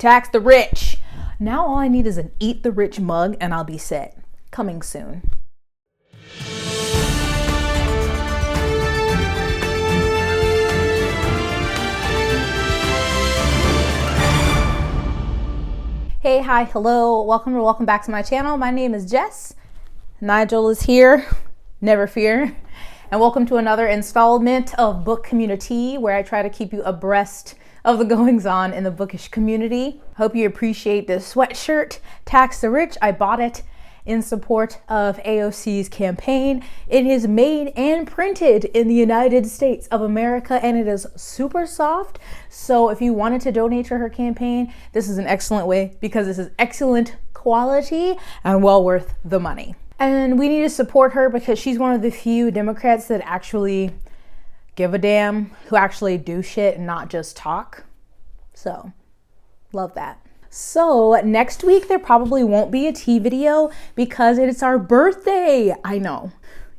tax the rich. Now all I need is an Eat the Rich mug and I'll be set. Coming soon. Hey, hi, hello, welcome back to my channel. My name is Jess. Nigel is here, never fear. And welcome to another installment of Book CommuniTEA, where I try to keep you abreast of the goings on in the bookish community. Hope you appreciate this sweatshirt, Tax the Rich. I bought it in support of AOC's campaign. It is made and printed in the United States of America, and it is super soft. So if you wanted to donate to her campaign, this is an excellent way, because this is excellent quality and well worth the money. And we need to support her because she's one of the few Democrats that actually give a damn, who actually do shit and not just talk. So, love that. So next week there probably won't be a tea video because it's our birthday. I know.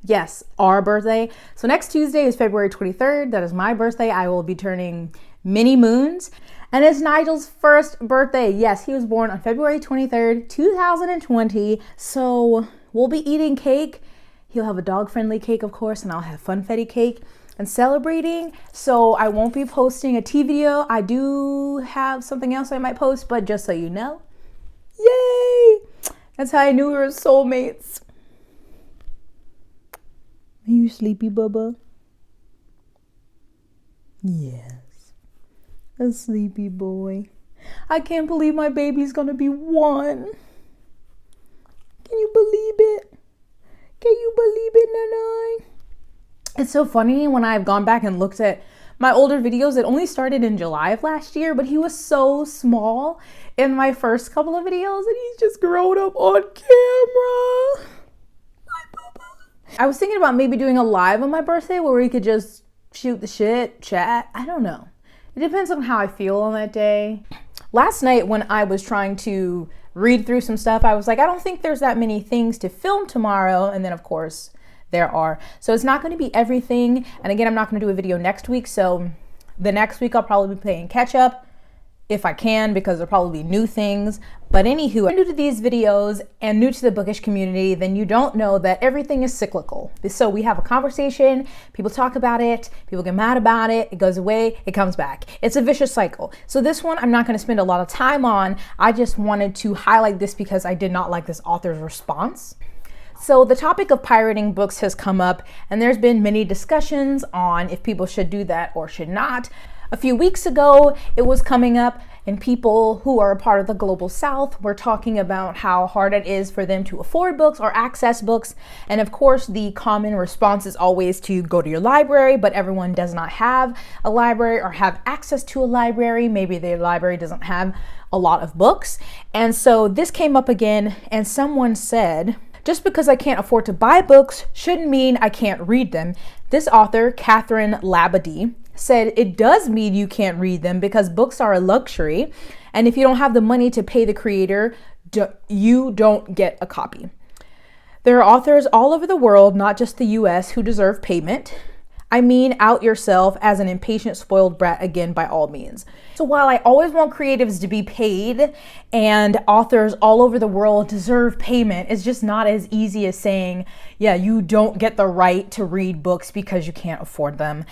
Yes, our birthday. So next Tuesday is February 23rd. That is my birthday. I will be turning many moons. And it's Nigel's first birthday. Yes, he was born on February 23rd, 2020. So we'll be eating cake. He'll have a dog-friendly cake, of course, and I'll have funfetti cake and celebrating. So I won't be posting a tea video. I do have something else I might post, but just so you know. Yay! That's how I knew we were soulmates. Are you sleepy, Bubba? Yes. A sleepy boy. I can't believe my baby's gonna be 1. Can you believe it? Can you believe it, Nanai? It's so funny when I've gone back and looked at my older videos. It only started in July of last year, but he was so small in my first couple of videos, and he's just grown up on camera. My Bubba. I was thinking about maybe doing a live on my birthday where we could just shoot the shit, chat. I don't know. It depends on how I feel on that day. Last night when I was trying to read through some stuff, I was like, I don't think there's that many things to film tomorrow. And then of course there are. So it's not going to be everything. And again, I'm not going to do a video next week. So the next week I'll probably be playing catch up if I can, because there'll probably be new things. But anywho, if you're new to these videos and new to the bookish community, then you don't know that everything is cyclical. So we have a conversation, people talk about it, people get mad about it, it goes away, it comes back. It's a vicious cycle. So this one I'm not going to spend a lot of time on. I just wanted to highlight this because I did not like this author's response. So the topic of pirating books has come up, and there's been many discussions on if people should do that or should not. A few weeks ago, it was coming up, and people who are a part of the global south were talking about how hard it is for them to afford books or access books. And of course, the common response is always to go to your library, but everyone does not have a library or have access to a library. Maybe their library doesn't have a lot of books. And so this came up again, and someone said, just because I can't afford to buy books shouldn't mean I can't read them. This author, Katherine, said it does mean you can't read them because books are a luxury. And if you don't have the money to pay the creator, you don't get a copy. There are authors all over the world, not just the US, who deserve payment. I mean, out yourself as an impatient, spoiled brat again, by all means. So while I always want creatives to be paid and authors all over the world deserve payment, it's just not as easy as saying, yeah, you don't get the right to read books because you can't afford them.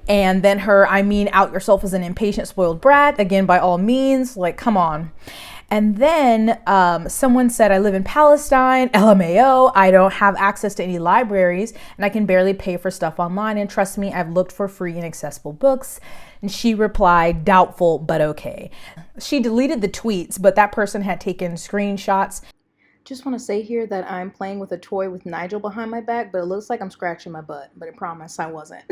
And then I mean, out yourself as an impatient, spoiled brat, again, by all means, like, come on. And then someone said, I live in Palestine, LMAO, I don't have access to any libraries, and I can barely pay for stuff online. And trust me, I've looked for free and accessible books. And she replied, doubtful, but okay. She deleted the tweets, but that person had taken screenshots. Just want to say here that I'm playing with a toy with Nigel behind my back, but it looks like I'm scratching my butt, but I promise I wasn't.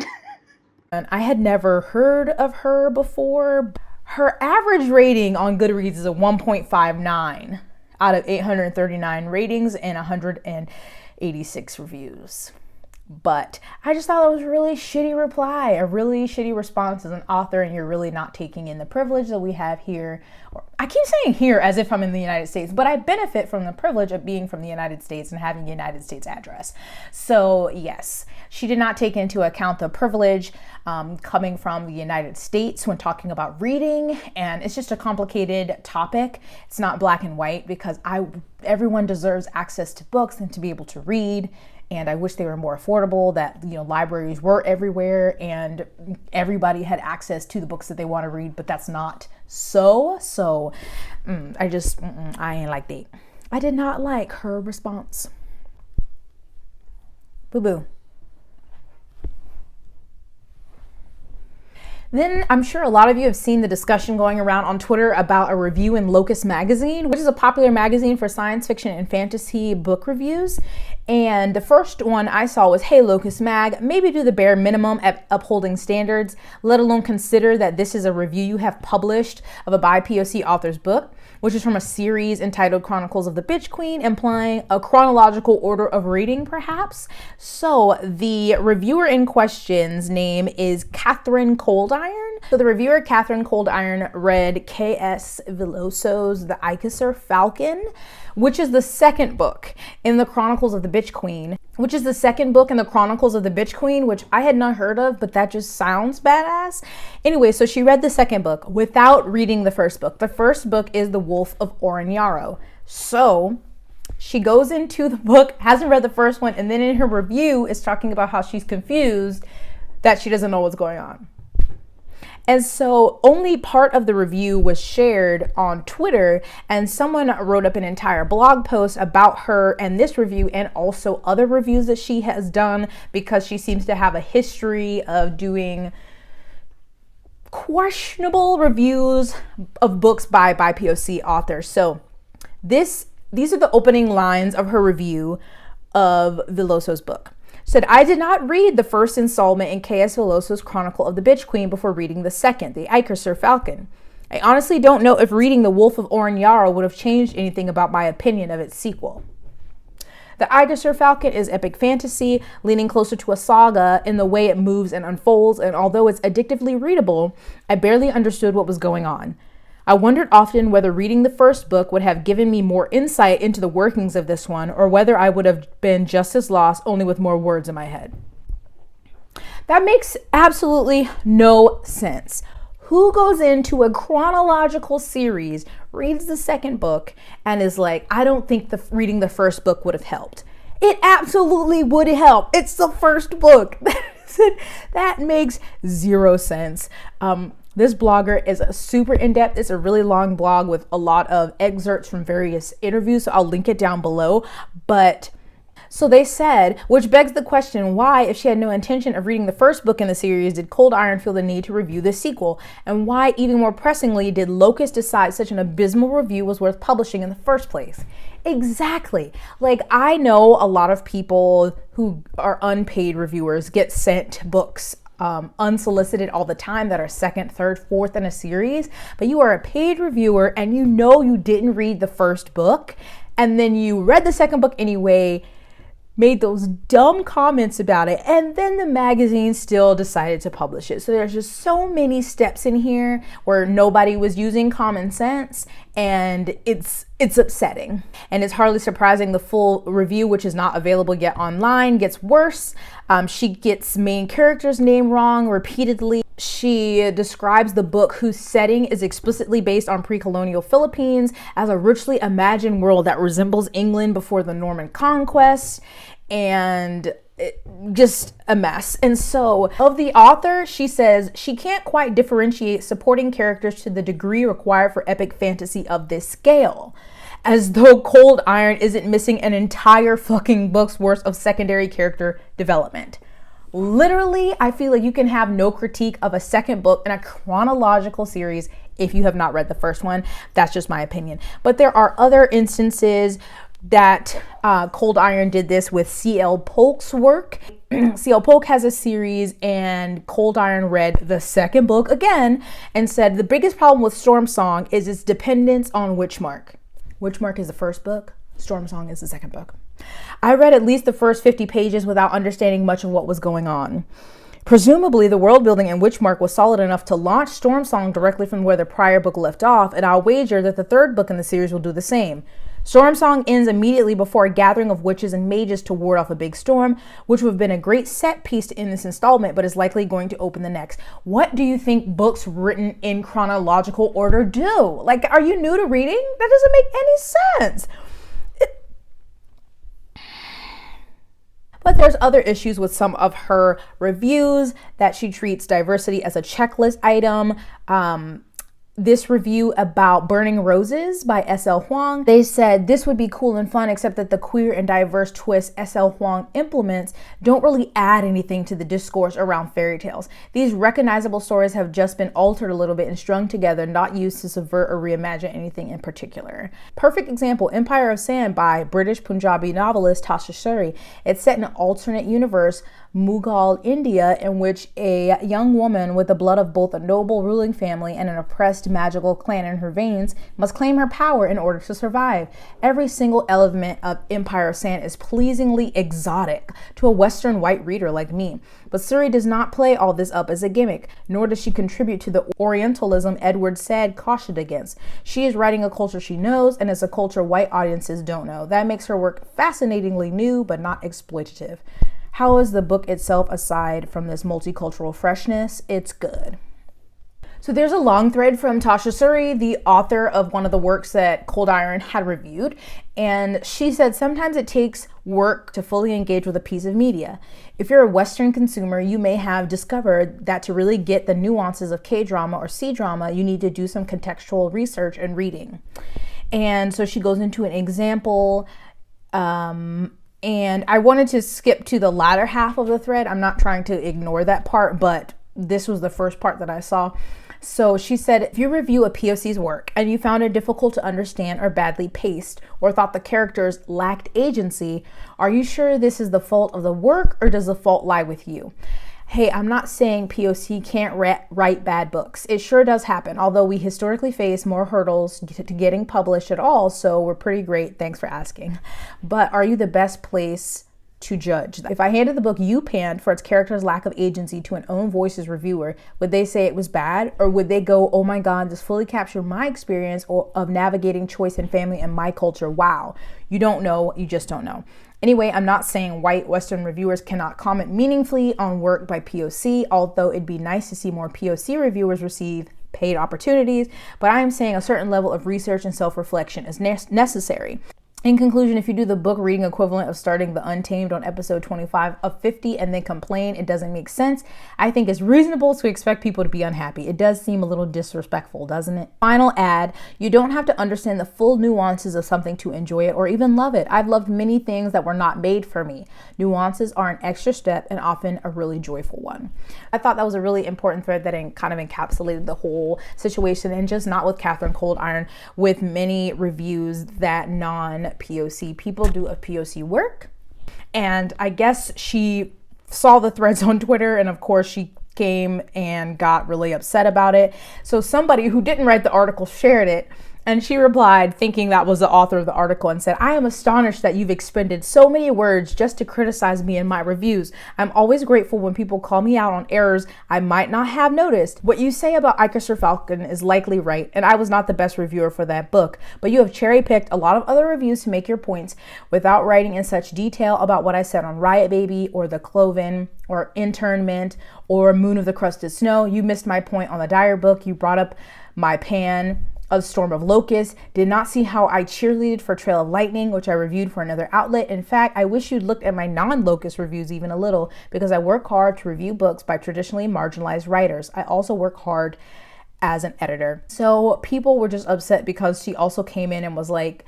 And I had never heard of her before. Her average rating on Goodreads is a 1.59 out of 839 ratings and 186 reviews. But I just thought it was a really shitty reply, a really shitty response as an author, and you're really not taking in the privilege that we have here. I keep saying here as if I'm in the United States, but I benefit from the privilege of being from the United States and having a United States address. So yes, she did not take into account the privilege coming from the United States when talking about reading, and it's just a complicated topic. It's not black and white because everyone deserves access to books and to be able to read. And I wish they were more affordable, that, you know, libraries were everywhere and everybody had access to the books that they want to read, but that's not so. I ain't like that. I did not like her response. Boo-boo. Then I'm sure a lot of you have seen the discussion going around on Twitter about a review in Locus magazine, which is a popular magazine for science fiction and fantasy book reviews. And the first one I saw was, hey, Locus Mag, maybe do the bare minimum at upholding standards, let alone consider that this is a review you have published of a BIPOC author's book, which is from a series entitled Chronicles of the Bitch Queen, implying a chronological order of reading, perhaps. So the reviewer in question's name is Katherine Coldiron. So the reviewer, Katherine Coldiron, read K.S. Villoso's The Icosur Falcon, which is the second book in the Chronicles of the Bitch Queen, which I had not heard of, but that just sounds badass. Anyway, so she read the second book without reading the first book. The first book is The Wolf of Oren-yaro. So she goes into the book, hasn't read the first one, and then in her review is talking about how she's confused, that she doesn't know what's going on. And so only part of the review was shared on Twitter, and someone wrote up an entire blog post about her and this review and also other reviews that she has done, because she seems to have a history of doing questionable reviews of books by BIPOC authors. So these are the opening lines of her review of Villoso's book. Said, I did not read the first installment in K.S. Villoso's Chronicle of the Bitch Queen before reading the second, The Icosur Falcon. I honestly don't know if reading The Wolf of Oren-yaro would have changed anything about my opinion of its sequel. The Icosur Falcon is epic fantasy, leaning closer to a saga in the way it moves and unfolds, and although it's addictively readable, I barely understood what was going on. I wondered often whether reading the first book would have given me more insight into the workings of this one, or whether I would have been just as lost, only with more words in my head. That makes absolutely no sense. Who goes into a chronological series, reads the second book, and is like, I don't think reading the first book would have helped? It absolutely would help. It's the first book. That makes zero sense. This blogger is super in-depth. It's a really long blog with a lot of excerpts from various interviews, so I'll link it down below. But so they said, which begs the question, why, if she had no intention of reading the first book in the series, did Coldiron feel the need to review the sequel? And why, even more pressingly, did Locus decide such an abysmal review was worth publishing in the first place? Exactly. Like, I know a lot of people who are unpaid reviewers get sent books unsolicited all the time that are second, third, fourth in a series, but you are a paid reviewer and you know you didn't read the first book, and then you read the second book anyway, made those dumb comments about it, and then the magazine still decided to publish it. So there's just so many steps in here where nobody was using common sense, and it's upsetting. And it's hardly surprising the full review, which is not available yet online, gets worse. She gets main character's name wrong repeatedly. She describes the book, whose setting is explicitly based on pre-colonial Philippines, as a richly imagined world that resembles England before the Norman conquest, and just a mess. And so of the author, she says she can't quite differentiate supporting characters to the degree required for epic fantasy of this scale. As though Coldiron isn't missing an entire fucking book's worth of secondary character development. Literally, I feel like you can have no critique of a second book in a chronological series if you have not read the first one. That's just my opinion. But there are other instances that Coldiron did this with C.L. Polk's work. C.L. Polk has a series, and Coldiron read the second book again and said the biggest problem with Storm Song is its dependence on Witchmark. Witchmark is the first book. Storm Song is the second book. I read at least the first 50 pages without understanding much of what was going on. Presumably, the world building in Witchmark was solid enough to launch Stormsong directly from where the prior book left off, and I'll wager that the third book in the series will do the same. Stormsong ends immediately before a gathering of witches and mages to ward off a big storm, which would have been a great set piece to end this installment, but is likely going to open the next. What do you think books written in chronological order do? Like, are you new to reading? That doesn't make any sense. But there's other issues with some of her reviews, that she treats diversity as a checklist item. This review about Burning Roses by S.L. Huang, they said this would be cool and fun, except that the queer and diverse twists S.L. Huang implements don't really add anything to the discourse around fairy tales. These recognizable stories have just been altered a little bit and strung together, not used to subvert or reimagine anything in particular. Perfect example, Empire of Sand by British Punjabi novelist Tasha Suri. It's set in an alternate universe, Mughal India, in which a young woman with the blood of both a noble ruling family and an oppressed magical clan in her veins must claim her power in order to survive. Every single element of Empire of Sand is pleasingly exotic to a Western white reader like me. But Suri does not play all this up as a gimmick, nor does she contribute to the Orientalism Edward Said cautioned against. She is writing a culture she knows, and it's a culture white audiences don't know. That makes her work fascinatingly new, but not exploitative. How is the book itself aside from this multicultural freshness? It's good. So there's a long thread from Tasha Suri, the author of one of the works that Coldiron had reviewed, and she said sometimes it takes work to fully engage with a piece of media. If you're a Western consumer, you may have discovered that to really get the nuances of K-drama or C-drama, you need to do some contextual research and reading. And so she goes into an example, and I wanted to skip to the latter half of the thread. I'm not trying to ignore that part, but this was the first part that I saw. So she said, if you review a POC's work and you found it difficult to understand or badly paced or thought the characters lacked agency, are you sure this is the fault of the work or does the fault lie with you? Hey, I'm not saying POC can't write bad books. It sure does happen, although we historically face more hurdles to getting published at all, so we're pretty great. Thanks for asking. But are you the best place to judge? If I handed the book You Panned for its character's lack of agency to an Own Voices reviewer, would they say it was bad? Or would they go, oh my God, this fully captured my experience of navigating choice and family and my culture. Wow. You don't know, you just don't know. Anyway, I'm not saying white Western reviewers cannot comment meaningfully on work by POC, although it'd be nice to see more POC reviewers receive paid opportunities, but I am saying a certain level of research and self-reflection is necessary. In conclusion, if you do the book reading equivalent of starting The Untamed on episode 25 of 50 and then complain it doesn't make sense, I think it's reasonable to expect people to be unhappy. It does seem a little disrespectful, doesn't it? Final ad, you don't have to understand the full nuances of something to enjoy it or even love it. I've loved many things that were not made for me. Nuances are an extra step and often a really joyful one. I thought that was a really important thread that kind of encapsulated the whole situation, and just not with Katherine Coldiron, with many reviews that non-POC people do of POC work. And I guess she saw the threads on Twitter, and of course she came and got really upset about it. So somebody who didn't write the article shared it, and she replied, thinking that was the author of the article, and said, I am astonished that you've expended so many words just to criticize me in my reviews. I'm always grateful when people call me out on errors I might not have noticed. What you say about Icaster Falcon is likely right, and I was not the best reviewer for that book, but you have cherry-picked a lot of other reviews to make your points without writing in such detail about what I said on Riot Baby or The Cloven or Internment or Moon of the Crusted Snow. You missed my point on the Dyer book. You brought up my pan of Storm of Locus, did not see how I cheerleaded for Trail of Lightning, which I reviewed for another outlet. In fact, I wish you'd looked at my non-Locus reviews even a little, because I work hard to review books by traditionally marginalized writers. I also work hard as an editor. So people were just upset because she also came in and was like,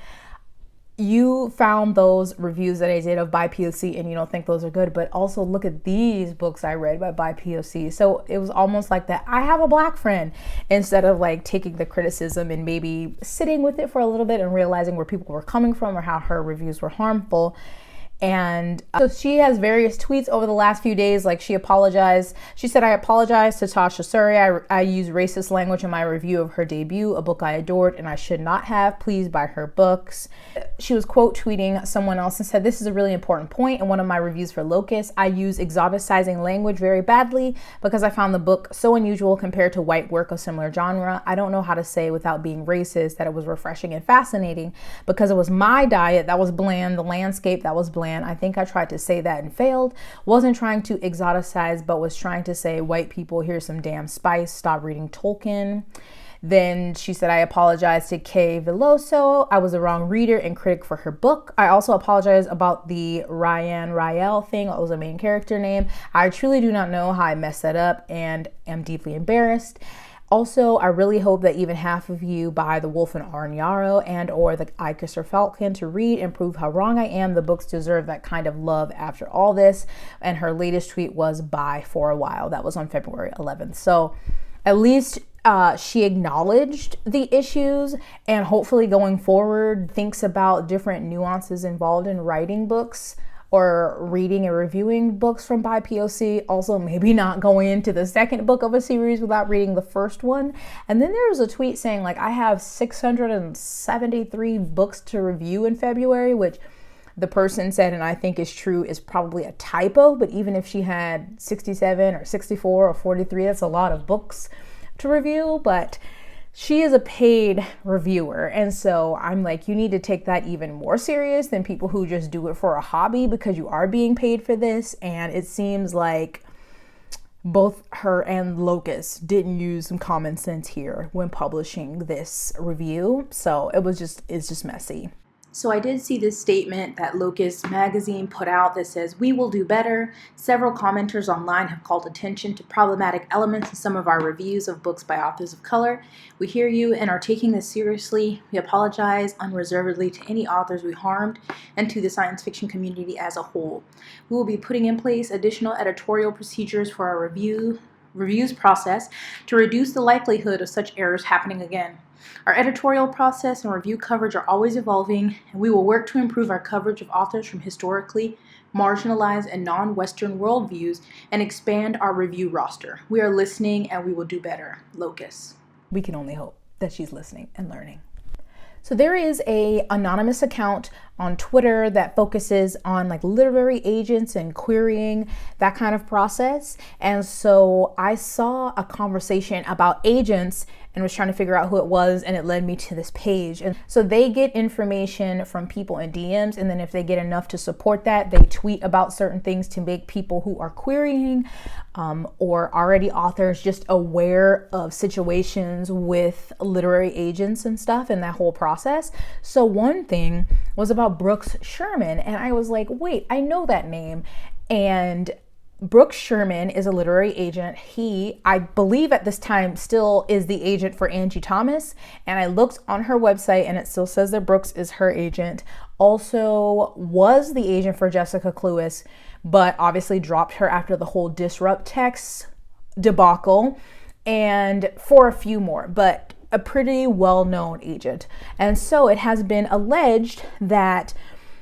you found those reviews that I did of by POC and you don't think those are good, but also look at these books I read by POC. So it was almost like that I have a black friend, instead of like taking the criticism and maybe sitting with it for a little bit and realizing where people were coming from or how her reviews were harmful. And so she has various tweets over the last few days. Like, she apologized. She said, I apologize to Tasha Suri. I used racist language in my review of her debut, a book I adored and I should not have. Please buy her books. she was quote tweeting someone else and said, "This is a really important point in one of my reviews for Locus. I use exoticizing language very badly because I found the book so unusual compared to white work of similar genre. I don't know how to say without being racist that it was refreshing and fascinating because it was my diet that was bland, the landscape that was bland. I think I tried to say that and failed. Wasn't trying to exoticize, but was trying to say, white people, here's some damn spice. Stop reading Tolkien." Then she said, "I apologize to Kay Veloso. I was the wrong reader and critic for her book. I also apologize about the Ryan Rael thing. It was a main character name. I truly do not know how I messed that up and am deeply embarrassed. Also, I really hope that even half of you buy The Wolf and Oren-Yaro and or The I Kissed Her Falcon to read and prove how wrong I am. The books deserve that kind of love after all this." And her latest tweet was "bye for a while." That was on February 11th. So at least she acknowledged the issues, and hopefully going forward thinks about different nuances involved in writing books or reading and reviewing books from BIPOC. Also, maybe not going into the second book of a series without reading the first one. And then there was a tweet saying, like, I have 673 books to review in February, which the person said, and I think is true, is probably a typo. But even if she had 67 or 64 or 43, that's a lot of books to review. But she is a paid reviewer, and so I'm like, you need to take that even more serious than people who just do it for a hobby, because you are being paid for this. And it seems like both her and Locus didn't use some common sense here when publishing this review. So it's just messy. So I did see this statement that Locus magazine put out that says, "We will do better. Several commenters online have called attention to problematic elements in some of our reviews of books by authors of color. We hear you and are taking this seriously. We apologize unreservedly to any authors we harmed and to the science fiction community as a whole. We will be putting in place additional editorial procedures for our reviews process to reduce the likelihood of such errors happening again. Our editorial process and review coverage are always evolving, and we will work to improve our coverage of authors from historically marginalized and non-Western worldviews and expand our review roster. We are listening and we will do better. Locus." We can only hope that she's listening and learning. So there is a anonymous account on Twitter that focuses on like literary agents and querying, that kind of process. And so I saw a conversation about agents and was trying to figure out who it was, and it led me to this page. And so they get information from people in DMs, and then if they get enough to support that, they tweet about certain things to make people who are querying or already authors just aware of situations with literary agents and stuff and that whole process. So one thing was about Brooks Sherman, and I was like, wait, I know that name. And Brooks Sherman is a literary agent. He, I believe at this time, still is the agent for Angie Thomas. And I looked on her website and it still says that Brooks is her agent. Also was the agent for Jessica Cluess, but obviously dropped her after the whole Disrupt Text debacle, and for a few more, but a pretty well-known agent. And so it has been alleged that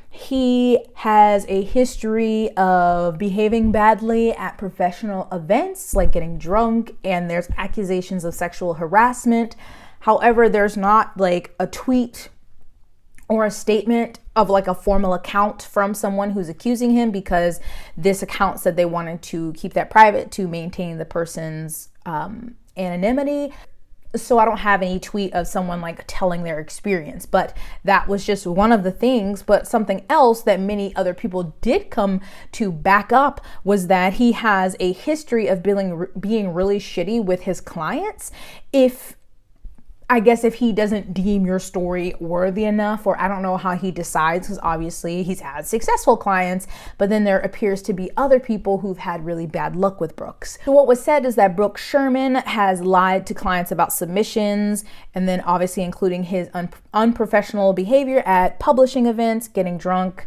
he has a history of behaving badly at professional events, like getting drunk, and there's accusations of sexual harassment. However, there's not like a tweet or a statement of like a formal account from someone who's accusing him, because this account said they wanted to keep that private to maintain the person's anonymity. So I don't have any tweet of someone like telling their experience, but that was just one of the things. But something else that many other people did come to back up was that he has a history of being really shitty with his clients. I guess if he doesn't deem your story worthy enough, or I don't know how he decides, because obviously he's had successful clients, but then there appears to be other people who've had really bad luck with Brooks. So what was said is that Brooks Sherman has lied to clients about submissions, and then obviously including his unprofessional behavior at publishing events, getting drunk,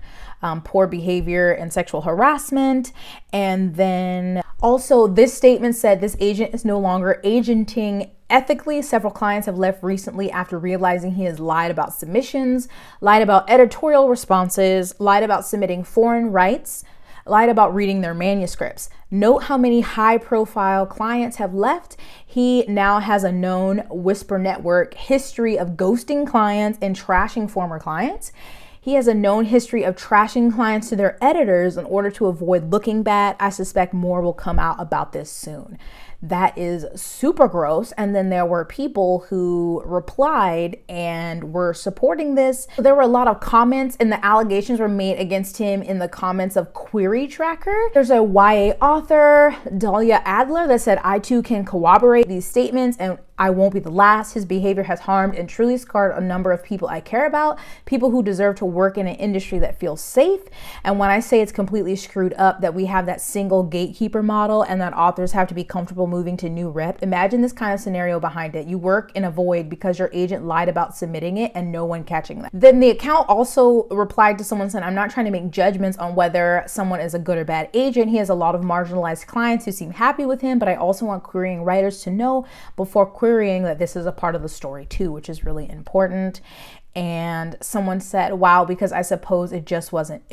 poor behavior, and sexual harassment. And then also this statement said this agent is no longer agenting ethically. Several clients have left recently after realizing he has lied about submissions, lied about editorial responses, lied about submitting foreign rights, lied about reading their manuscripts. Note how many high-profile clients have left. He now has a known Whisper Network history of ghosting clients and trashing former clients. He has a known history of trashing clients to their editors in order to avoid looking bad. I suspect more will come out about this soon. That is super gross. And then there were people who replied and were supporting this. There were a lot of comments, and the allegations were made against him in the comments of Query Tracker. There's a YA author, Dahlia Adler, that said, I too can corroborate these statements, and I won't be the last. His behavior has harmed and truly scarred a number of people I care about, people who deserve to work in an industry that feels safe. And when I say it's completely screwed up that we have that single gatekeeper model and that authors have to be comfortable moving to new rep, imagine this kind of scenario behind it. You work in a void because your agent lied about submitting it and no one catching that. Then the account also replied to someone saying, I'm not trying to make judgments on whether someone is a good or bad agent. He has a lot of marginalized clients who seem happy with him, but I also want querying writers to know before querying that this is a part of the story too, which is really important. And someone said, wow, because I suppose it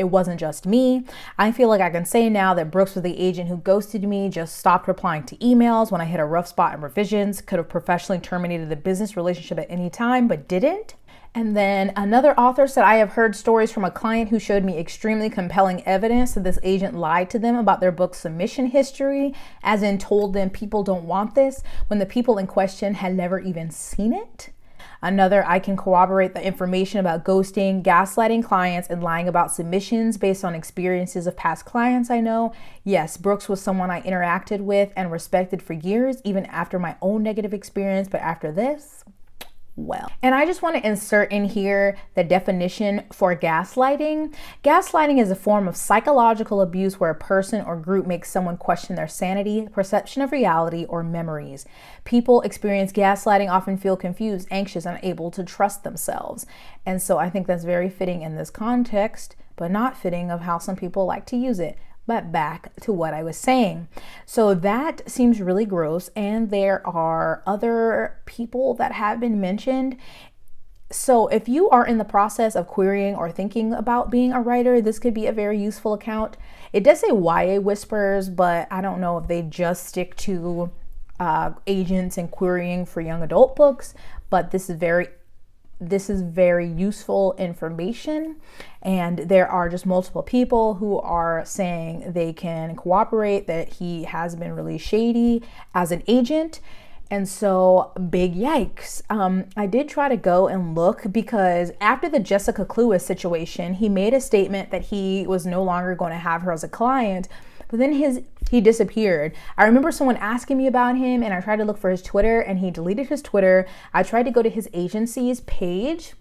wasn't just me. I feel like I can say now that Brooks was the agent who ghosted me, just stopped replying to emails when I hit a rough spot in revisions, could have professionally terminated the business relationship at any time, but didn't. And then another author said, I have heard stories from a client who showed me extremely compelling evidence that this agent lied to them about their book's submission history, as in told them people don't want this, when the people in question had never even seen it. Another, I can corroborate the information about ghosting, gaslighting clients, and lying about submissions based on experiences of past clients I know. Yes, Brooks was someone I interacted with and respected for years, even after my own negative experience, but after this, well. And I just want to insert in here the definition for gaslighting. Gaslighting is a form of psychological abuse where a person or group makes someone question their sanity, perception of reality, or memories. People experience gaslighting often feel confused, anxious, and unable to trust themselves. And so I think that's very fitting in this context, but not fitting of how some people like to use it. But back to what I was saying. So that seems really gross. And there are other people that have been mentioned. So if you are in the process of querying or thinking about being a writer, this could be a very useful account. It does say YA Whispers, but I don't know if they just stick to agents and querying for young adult books. But this is very useful information, and there are just multiple people who are saying they can cooperate that he has been really shady as an agent. And so big yikes. I did try to go and look, because after the Jessica Cluess situation, he made a statement that he was no longer going to have her as a client. But then he disappeared. I remember someone asking me about him, and I tried to look for his Twitter, and he deleted his Twitter. I tried to go to his agency's page,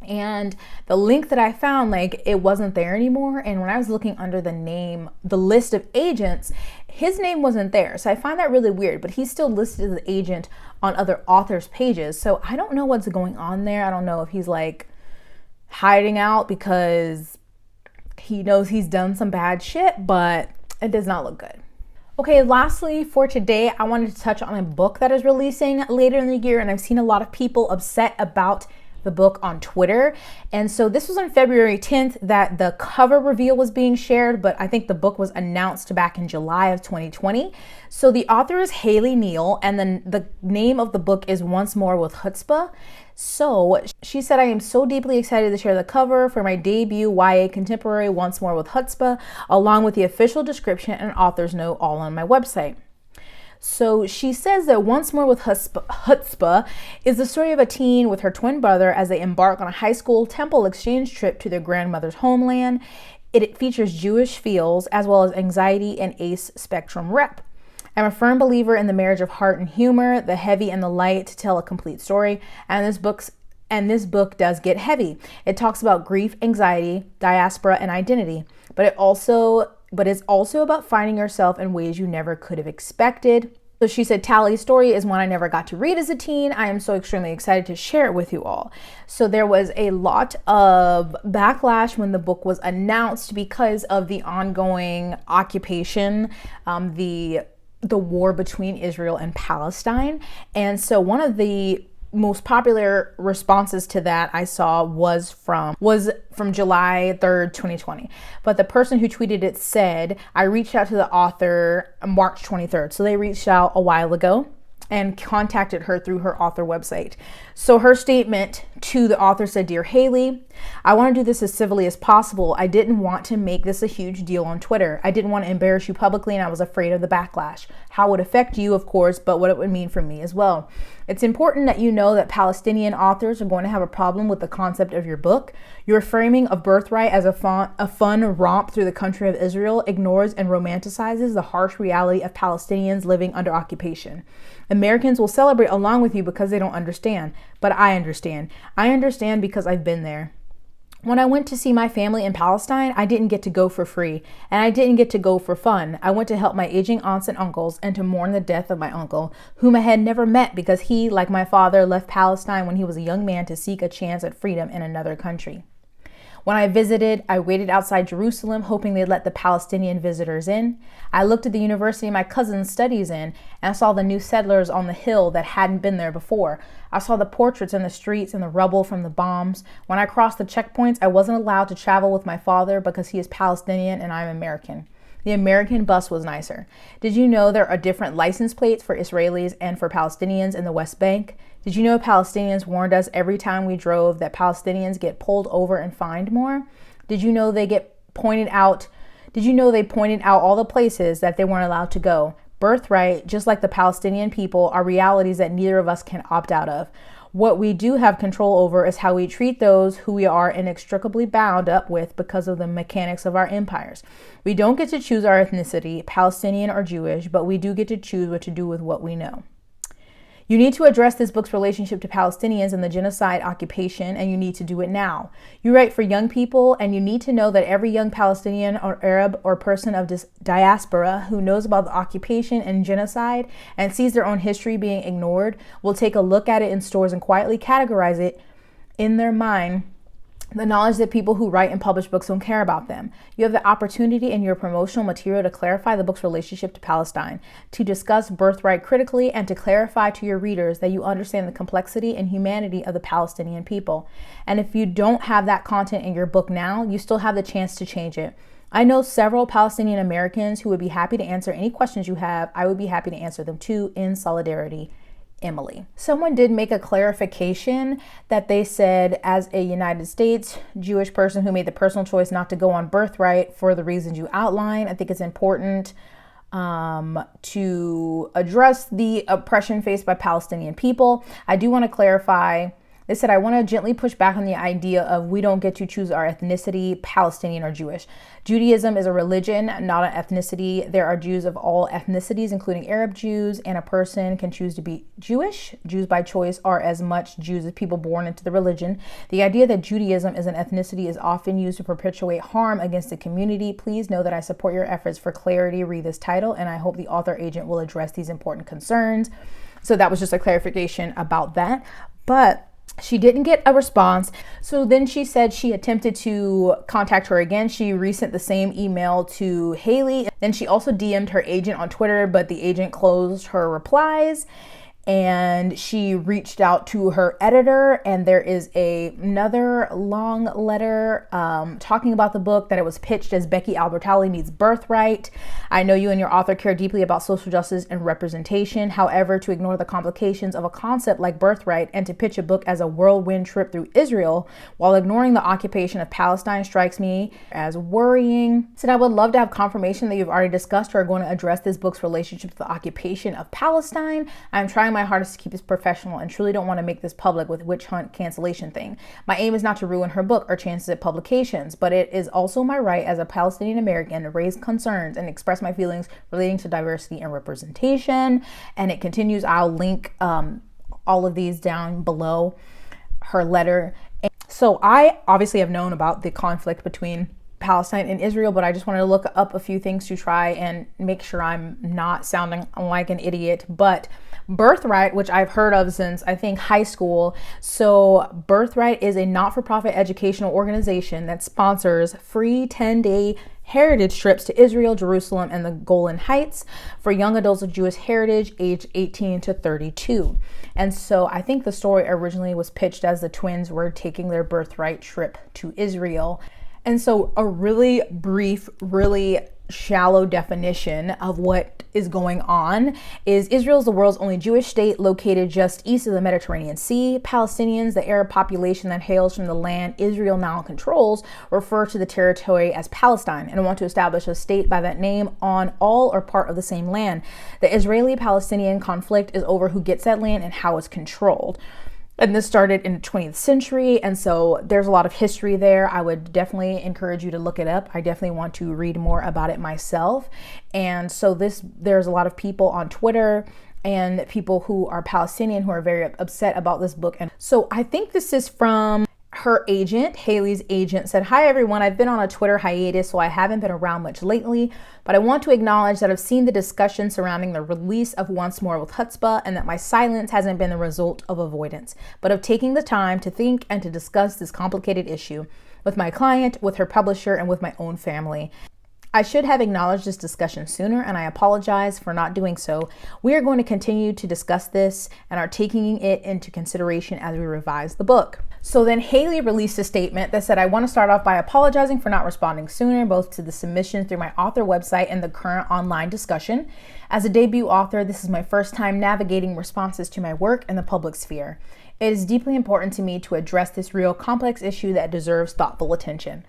and the link that I found, it wasn't there anymore. And when I was looking under the list of agents, his name wasn't there. So I find that really weird, but he's still listed as an agent on other authors' pages. So I don't know what's going on there. I don't know if he's hiding out because he knows he's done some bad shit, but it does not look good. Okay, lastly for today, I wanted to touch on a book that is releasing later in the year, and I've seen a lot of people upset about the book on Twitter. And so this was on February 10th that the cover reveal was being shared, but I think the book was announced back in July of 2020. So the author is Haley Neal, and then the name of the book is Once More with Chutzpah. So she said, I am so deeply excited to share the cover for my debut YA contemporary Once More with Chutzpah, along with the official description and author's note, all on my website. So she says that Once More with Chutzpah is the story of a teen with her twin brother as they embark on a high school temple exchange trip to their grandmother's homeland. It features Jewish feels as well as anxiety and ACE spectrum rep. I'm a firm believer in the marriage of heart and humor, the heavy and the light, to tell a complete story. And this book does get heavy. It talks about grief, anxiety, diaspora, and identity, but it's also about finding yourself in ways you never could have expected. So she said, Tally's story is one I never got to read as a teen. I am so extremely excited to share it with you all. So there was a lot of backlash when the book was announced because of the ongoing occupation, the war between Israel and Palestine. And so one of the most popular responses to that I saw was from July 3rd, 2020. But the person who tweeted it said, I reached out to the author March 23rd. So they reached out a while ago and contacted her through her author website. So her statement to the author said, "Dear Haley, I want to do this as civilly as possible. I didn't want to make this a huge deal on Twitter. I didn't want to embarrass you publicly, and I was afraid of the backlash. How it would affect you, of course, but what it would mean for me as well. It's important that you know that Palestinian authors are going to have a problem with the concept of your book. Your framing of birthright as a fun romp through the country of Israel ignores and romanticizes the harsh reality of Palestinians living under occupation. Americans will celebrate along with you because they don't understand, but I understand. I understand because I've been there. When I went to see my family in Palestine, I didn't get to go for free, and I didn't get to go for fun. I went to help my aging aunts and uncles and to mourn the death of my uncle, whom I had never met because he, like my father, left Palestine when he was a young man to seek a chance at freedom in another country. When I visited, I waited outside Jerusalem, hoping they'd let the Palestinian visitors in. I looked at the university my cousin studies in and saw the new settlers on the hill that hadn't been there before. I saw the portraits in the streets and the rubble from the bombs. When I crossed the checkpoints, I wasn't allowed to travel with my father because he is Palestinian and I'm American. The American bus was nicer. Did you know there are different license plates for Israelis and for Palestinians in the West Bank? Did you know Palestinians warned us every time we drove that Palestinians get pulled over and fined more? Did you know they pointed out all the places that they weren't allowed to go? Birthright, just like the Palestinian people, are realities that neither of us can opt out of. What we do have control over is how we treat those who we are inextricably bound up with because of the mechanics of our empires. We don't get to choose our ethnicity, Palestinian or Jewish, but we do get to choose what to do with what we know. You need to address this book's relationship to Palestinians and the genocide occupation, and you need to do it now. You write for young people, and you need to know that every young Palestinian or Arab or person of this diaspora who knows about the occupation and genocide and sees their own history being ignored will take a look at it in stores and quietly categorize it in their mind. The knowledge that people who write and publish books don't care about them. You have the opportunity in your promotional material to clarify the book's relationship to Palestine, to discuss birthright critically, and to clarify to your readers that you understand the complexity and humanity of the Palestinian people. And if you don't have that content in your book now, you still have the chance to change it. I know several Palestinian Americans who would be happy to answer any questions you have. I would be happy to answer them too, in solidarity. Emily. Someone did make a clarification that they said, as a United States Jewish person who made the personal choice not to go on birthright for the reasons you outline, I think it's important to address the oppression faced by Palestinian people. I do want to clarify. They said, I want to gently push back on the idea of we don't get to choose our ethnicity, Palestinian or Jewish. Judaism is a religion, not an ethnicity. There are Jews of all ethnicities, including Arab Jews, and a person can choose to be Jewish. Jews by choice are as much Jews as people born into the religion. The idea that Judaism is an ethnicity is often used to perpetuate harm against the community. Please know that I support your efforts for clarity. Read this title, and I hope the author agent will address these important concerns. So that was just a clarification about that. But she didn't get a response. So then she said she attempted to contact her again. She resent the same email to Haley. Then she also DM'd her agent on Twitter, but the agent closed her replies. And she reached out to her editor, and there is another long letter talking about the book, that it was pitched as Becky Albertalli meets Birthright. I know you and your author care deeply about social justice and representation. However, to ignore the complications of a concept like Birthright and to pitch a book as a whirlwind trip through Israel while ignoring the occupation of Palestine strikes me as worrying. Said, I would love to have confirmation that you've already discussed or are going to address this book's relationship to the occupation of Palestine. I'm trying my hardest to keep this professional and truly don't want to make this public with witch hunt cancellation thing. My aim is not to ruin her book or chances at publications, but it is also my right as a Palestinian American to raise concerns and express my feelings relating to diversity and representation. And it continues. I'll link all of these down below, her letter. So I obviously have known about the conflict between Palestine and Israel, but I just wanted to look up a few things to try and make sure I'm not sounding like an idiot. But Birthright, which I've heard of since I think high school. So Birthright is a not-for-profit educational organization that sponsors free 10-day heritage trips to Israel, Jerusalem, and the Golan Heights for young adults of Jewish heritage aged 18 to 32. And so I think the story originally was pitched as the twins were taking their Birthright trip to Israel. And so a really brief, really shallow definition of what is going on is Israel is the world's only Jewish state located just east of the Mediterranean Sea. Palestinians, the Arab population that hails from the land Israel now controls, refer to the territory as Palestine and want to establish a state by that name on all or part of the same land. The Israeli-Palestinian conflict is over who gets that land and how it's controlled. And this started in the 20th century, and so there's a lot of history there. I would definitely encourage you to look it up. I definitely want to read more about it myself. And so there's a lot of people on Twitter and people who are Palestinian who are very upset about this book. And so I think this is from her agent. Haley's agent said, "Hi everyone, I've been on a Twitter hiatus, so I haven't been around much lately, but I want to acknowledge that I've seen the discussion surrounding the release of Once More with Chutzpah and that my silence hasn't been the result of avoidance, but of taking the time to think and to discuss this complicated issue with my client, with her publisher, and with my own family. I should have acknowledged this discussion sooner, and I apologize for not doing so. We are going to continue to discuss this and are taking it into consideration as we revise the book." So then Haley released a statement that said, "I want to start off by apologizing for not responding sooner, both to the submission through my author website and the current online discussion. As a debut author, this is my first time navigating responses to my work in the public sphere. It is deeply important to me to address this real complex issue that deserves thoughtful attention.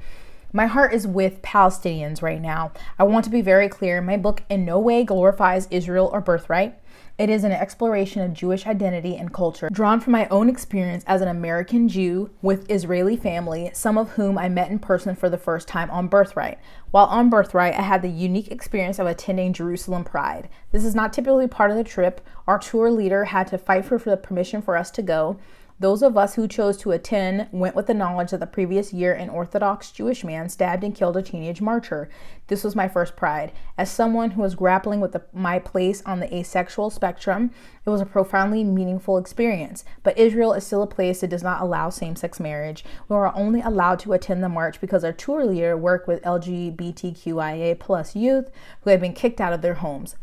My heart is with Palestinians right now. I want to be very clear, my book in no way glorifies Israel or birthright. It is an exploration of Jewish identity and culture, drawn from my own experience as an American Jew with Israeli family, some of whom I met in person for the first time on Birthright. While on Birthright, I had the unique experience of attending Jerusalem Pride. This is not typically part of the trip. Our tour leader had to fight for the permission for us to go. Those of us who chose to attend went with the knowledge that the previous year an Orthodox Jewish man stabbed and killed a teenage marcher. This was my first Pride. As someone who was grappling with my place on the asexual spectrum, it was a profoundly meaningful experience. But Israel is still a place that does not allow same-sex marriage. We were only allowed to attend the march because our tour leader worked with LGBTQIA plus youth who had been kicked out of their homes.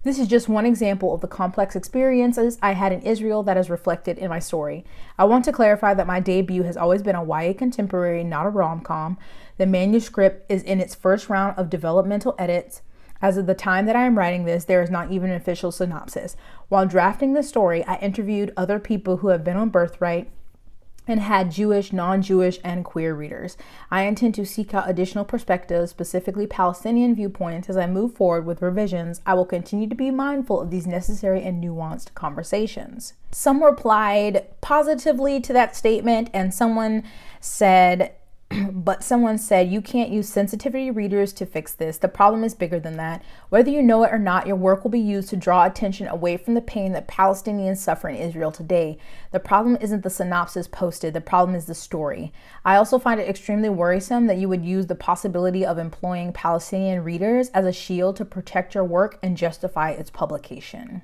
This is just one example of the complex experiences I had in Israel that is reflected in my story. I want to clarify that my debut has always been a YA contemporary, not a rom-com. The manuscript is in its first round of developmental edits. As of the time that I am writing this, there is not even an official synopsis. While drafting the story, I interviewed other people who have been on Birthright and had Jewish, non-Jewish, and queer readers. I intend to seek out additional perspectives, specifically Palestinian viewpoints, as I move forward with revisions. I will continue to be mindful of these necessary and nuanced conversations." Some replied positively to that statement, and someone said, "You can't use sensitivity readers to fix this. The problem is bigger than that. Whether you know it or not, your work will be used to draw attention away from the pain that Palestinians suffer in Israel today. The problem isn't the synopsis posted. The problem is the story. I also find it extremely worrisome that you would use the possibility of employing Palestinian readers as a shield to protect your work and justify its publication."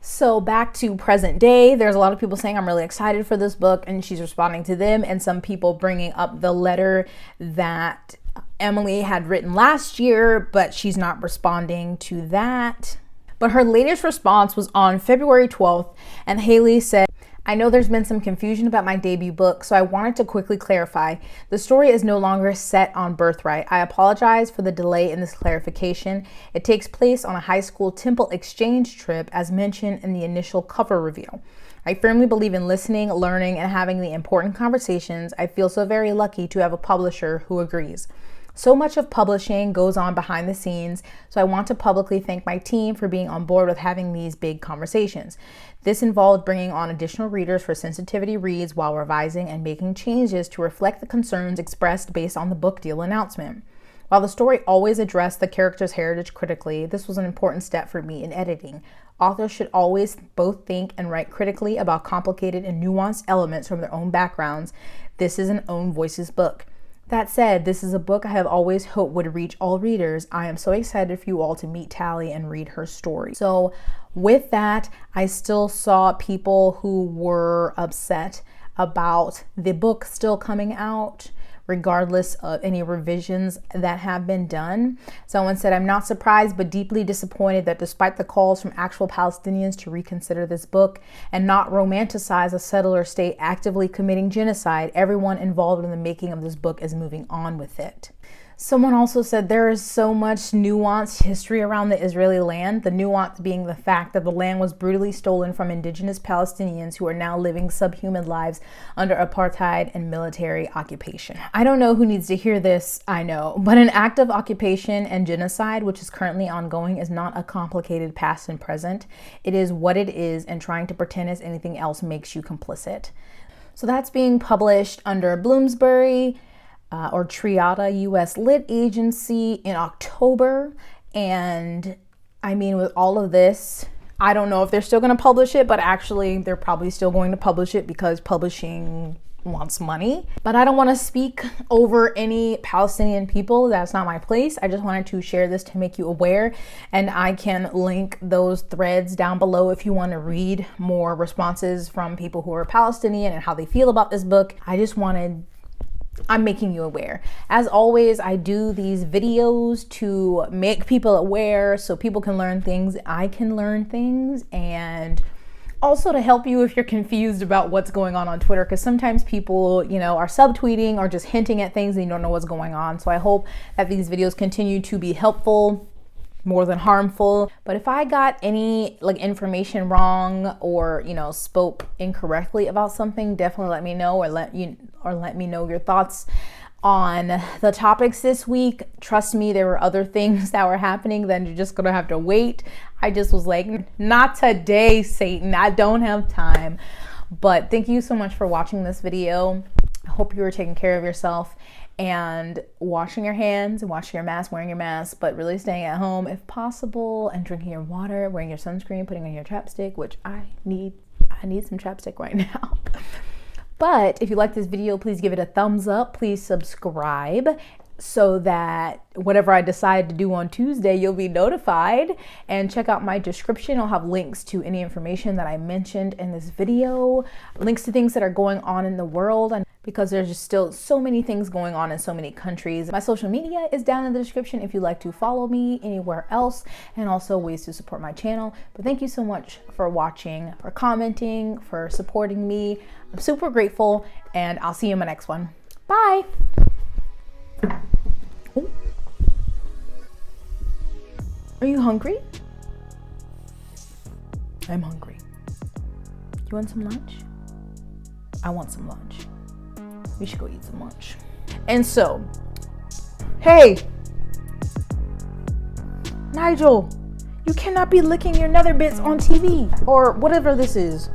So back to present day, there's a lot of people saying I'm really excited for this book, and she's responding to them, and some people bringing up the letter that Emily had written last year, but she's not responding to that. But her latest response was on February 12th, and Haley said, "I know there's been some confusion about my debut book, so I wanted to quickly clarify. The story is no longer set on Birthright. I apologize for the delay in this clarification. It takes place on a high school temple exchange trip, as mentioned in the initial cover reveal. I firmly believe in listening, learning, and having the important conversations. I feel so very lucky to have a publisher who agrees. So much of publishing goes on behind the scenes, so I want to publicly thank my team for being on board with having these big conversations. This involved bringing on additional readers for sensitivity reads while revising and making changes to reflect the concerns expressed based on the book deal announcement. While the story always addressed the character's heritage critically, this was an important step for me in editing. Authors should always both think and write critically about complicated and nuanced elements from their own backgrounds. This is an own voices book. That said, this is a book I have always hoped would reach all readers. I am so excited for you all to meet Tally and read her story." So with that, I still saw people who were upset about the book still coming out, regardless of any revisions that have been done. Someone said, "I'm not surprised but deeply disappointed that despite the calls from actual Palestinians to reconsider this book and not romanticize a settler state actively committing genocide, everyone involved in the making of this book is moving on with it." Someone also said there is so much nuanced history around the Israeli land, the nuance being the fact that the land was brutally stolen from indigenous Palestinians who are now living subhuman lives under apartheid and military occupation. I don't know who needs to hear this, I know, but an act of occupation and genocide, which is currently ongoing, is not a complicated past and present. It is what it is, and trying to pretend as anything else makes you complicit. So that's being published under Bloomsbury, or Triada U.S. Lit Agency in October. And I mean, with all of this, I don't know if they're still going to publish it, but actually they're probably still going to publish it because publishing wants money. But I don't want to speak over any Palestinian people. That's not my place. I just wanted to share this to make you aware, and I can link those threads down below if you want to read more responses from people who are Palestinian and how they feel about this book. I'm making you aware. As always, I do these videos to make people aware so people can learn things, I can learn things, and also to help you if you're confused about what's going on Twitter, because sometimes people, you know, are subtweeting or just hinting at things and you don't know what's going on. So I hope that these videos continue to be helpful more than harmful. But if I got any information wrong or, you know, spoke incorrectly about something, definitely let me know, or let me know your thoughts on the topics this week. Trust me, there were other things that were happening, then you're just gonna have to wait. I just was like, not today, Satan, I don't have time. But thank you so much for watching this video. I hope you were taking care of yourself and washing your hands and washing your mask, wearing your mask, but really staying at home if possible, and drinking your water, wearing your sunscreen, putting on your chapstick, which I need some chapstick right now. But if you like this video, please give it a thumbs up. Please subscribe so that whatever I decide to do on Tuesday, you'll be notified. And check out my description. I'll have links to any information that I mentioned in this video, links to things that are going on in the world, and because there's just still so many things going on in so many countries. My social media is down in the description if you'd like to follow me anywhere else, and also ways to support my channel. But thank you so much for watching, for commenting, for supporting me. I'm super grateful, and I'll see you in my next one. Bye. Oh. Are you hungry? I'm hungry. You want some lunch? I want some lunch. We should go eat some lunch. And so, hey, Nigel, you cannot be licking your nether bits on TV or whatever this is.